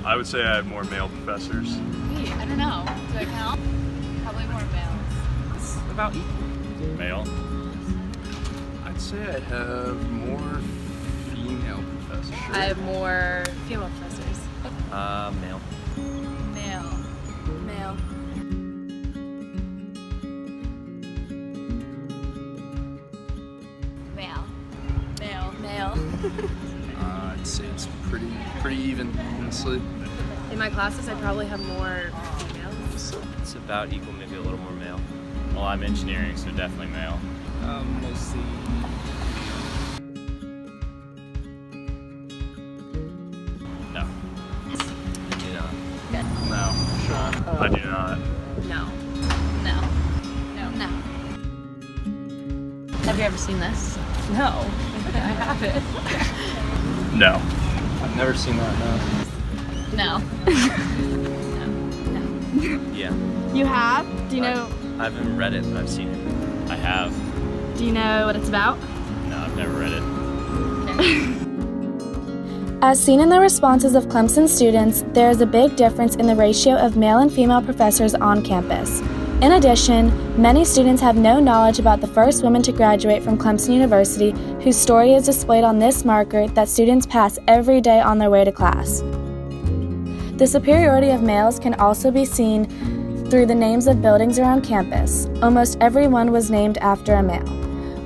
I would say I have more male professors. I don't know. Do I count? Probably more males. It's about equal. Male. I'd say I have more female professors. I have more female professors. Male. Male. Male. Male. Male. Male. I'd say it's pretty even, honestly. In my classes, I probably have more females. It's about equal, maybe a little more male. Well, I'm engineering, so definitely male. Mostly. No. I do not. No. Sean? I do not. No. No. No. No. Have you ever seen this? No. I haven't. No. I've never seen that, no. No. No. Yeah. You have? Do you know? I haven't read it, but I've seen it. I have. Do you know what it's about? No, I've never read it. As seen in the responses of Clemson students, there is a big difference in the ratio of male and female professors on campus. In addition, many students have no knowledge about the first woman to graduate from Clemson University, whose story is displayed on this marker that students pass every day on their way to class. The superiority of males can also be seen through the names of buildings around campus. Almost everyone was named after a male.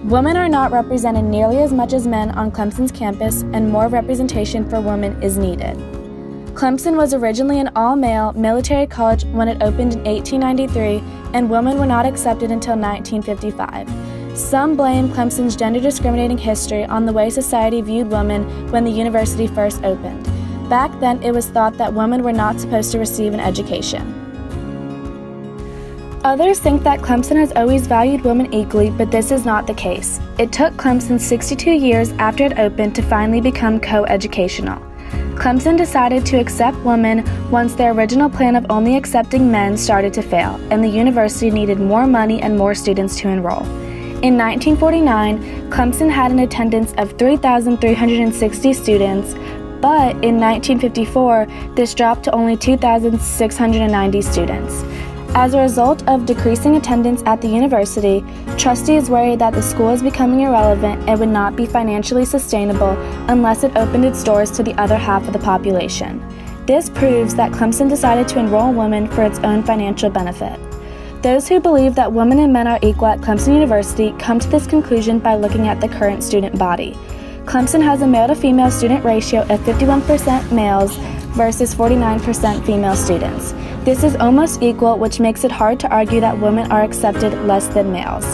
Women are not represented nearly as much as men on Clemson's campus, and more representation for women is needed. Clemson was originally an all-male military college when it opened in 1893, and women were not accepted until 1955. Some blame Clemson's gender-discriminating history on the way society viewed women when the university first opened. Back then, it was thought that women were not supposed to receive an education. Others think that Clemson has always valued women equally, but this is not the case. It took Clemson 62 years after it opened to finally become co-educational. Clemson decided to accept women once their original plan of only accepting men started to fail, and the university needed more money and more students to enroll. In 1949, Clemson had an attendance of 3,360 students, but in 1954, this dropped to only 2,690 students. As a result of decreasing attendance at the university, trustees worried that the school is becoming irrelevant and would not be financially sustainable unless it opened its doors to the other half of the population. This proves that Clemson decided to enroll women for its own financial benefit. Those who believe that women and men are equal at Clemson University come to this conclusion by looking at the current student body. Clemson has a male-to-female student ratio of 51% males versus 49% female students. This is almost equal, which makes it hard to argue that women are accepted less than males.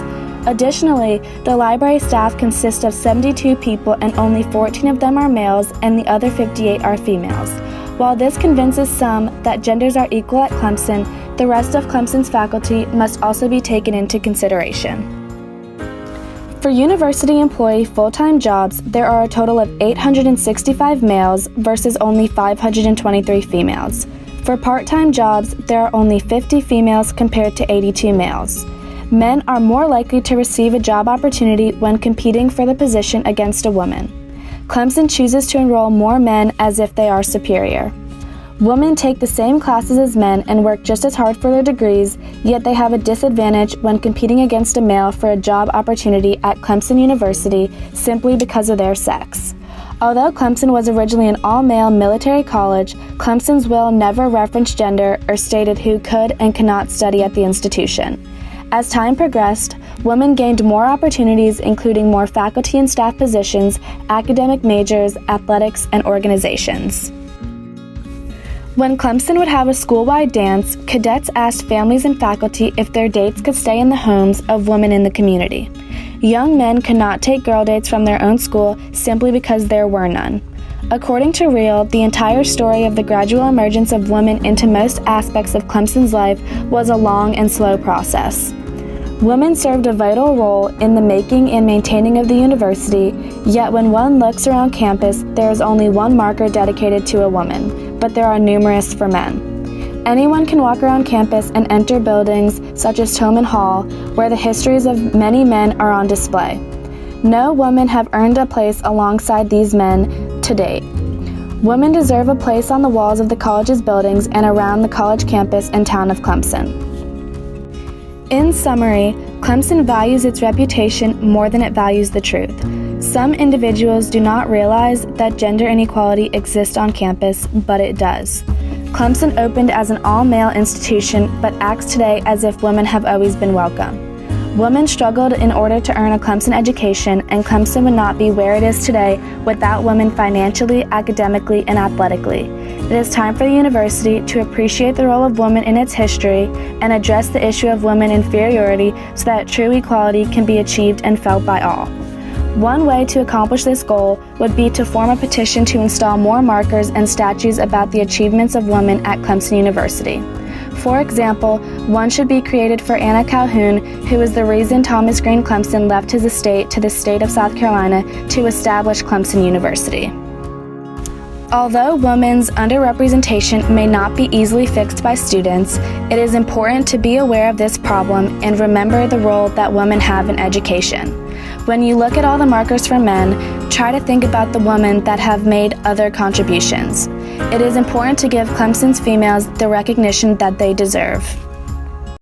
Additionally, the library staff consists of 72 people and only 14 of them are males and the other 58 are females. While this convinces some that genders are equal at Clemson, the rest of Clemson's faculty must also be taken into consideration. For university employee full-time jobs, there are a total of 865 males versus only 523 females. For part-time jobs, there are only 50 females compared to 82 males. Men are more likely to receive a job opportunity when competing for the position against a woman. Clemson chooses to enroll more men as if they are superior. Women take the same classes as men and work just as hard for their degrees, yet they have a disadvantage when competing against a male for a job opportunity at Clemson University simply because of their sex. Although Clemson was originally an all-male military college, Clemson's will never referenced gender or stated who could and cannot study at the institution. As time progressed, women gained more opportunities, including more faculty and staff positions, academic majors, athletics, and organizations. When Clemson would have a school-wide dance, cadets asked families and faculty if their dates could stay in the homes of women in the community. Young men could not take girl dates from their own school simply because there were none. According to Reel, the entire story of the gradual emergence of women into most aspects of Clemson's life was a long and slow process. Women served a vital role in the making and maintaining of the university, yet when one looks around campus, there is only one marker dedicated to a woman, but there are numerous for men. Anyone can walk around campus and enter buildings such as Tillman Hall, where the histories of many men are on display. No women have earned a place alongside these men to date. Women deserve a place on the walls of the college's buildings and around the college campus and town of Clemson. In summary, Clemson values its reputation more than it values the truth. Some individuals do not realize that gender inequality exists on campus, but it does. Clemson opened as an all-male institution, but acts today as if women have always been welcome. Women struggled in order to earn a Clemson education, and Clemson would not be where it is today without women financially, academically, and athletically. It is time for the university to appreciate the role of women in its history and address the issue of women inferiority so that true equality can be achieved and felt by all. One way to accomplish this goal would be to form a petition to install more markers and statues about the achievements of women at Clemson University. For example, one should be created for Anna Calhoun, who is the reason Thomas Green Clemson left his estate to the state of South Carolina to establish Clemson University. Although women's underrepresentation may not be easily fixed by students, it is important to be aware of this problem and remember the role that women have in education. When you look at all the markers for men, try to think about the women that have made other contributions. It is important to give Clemson's females the recognition that they deserve.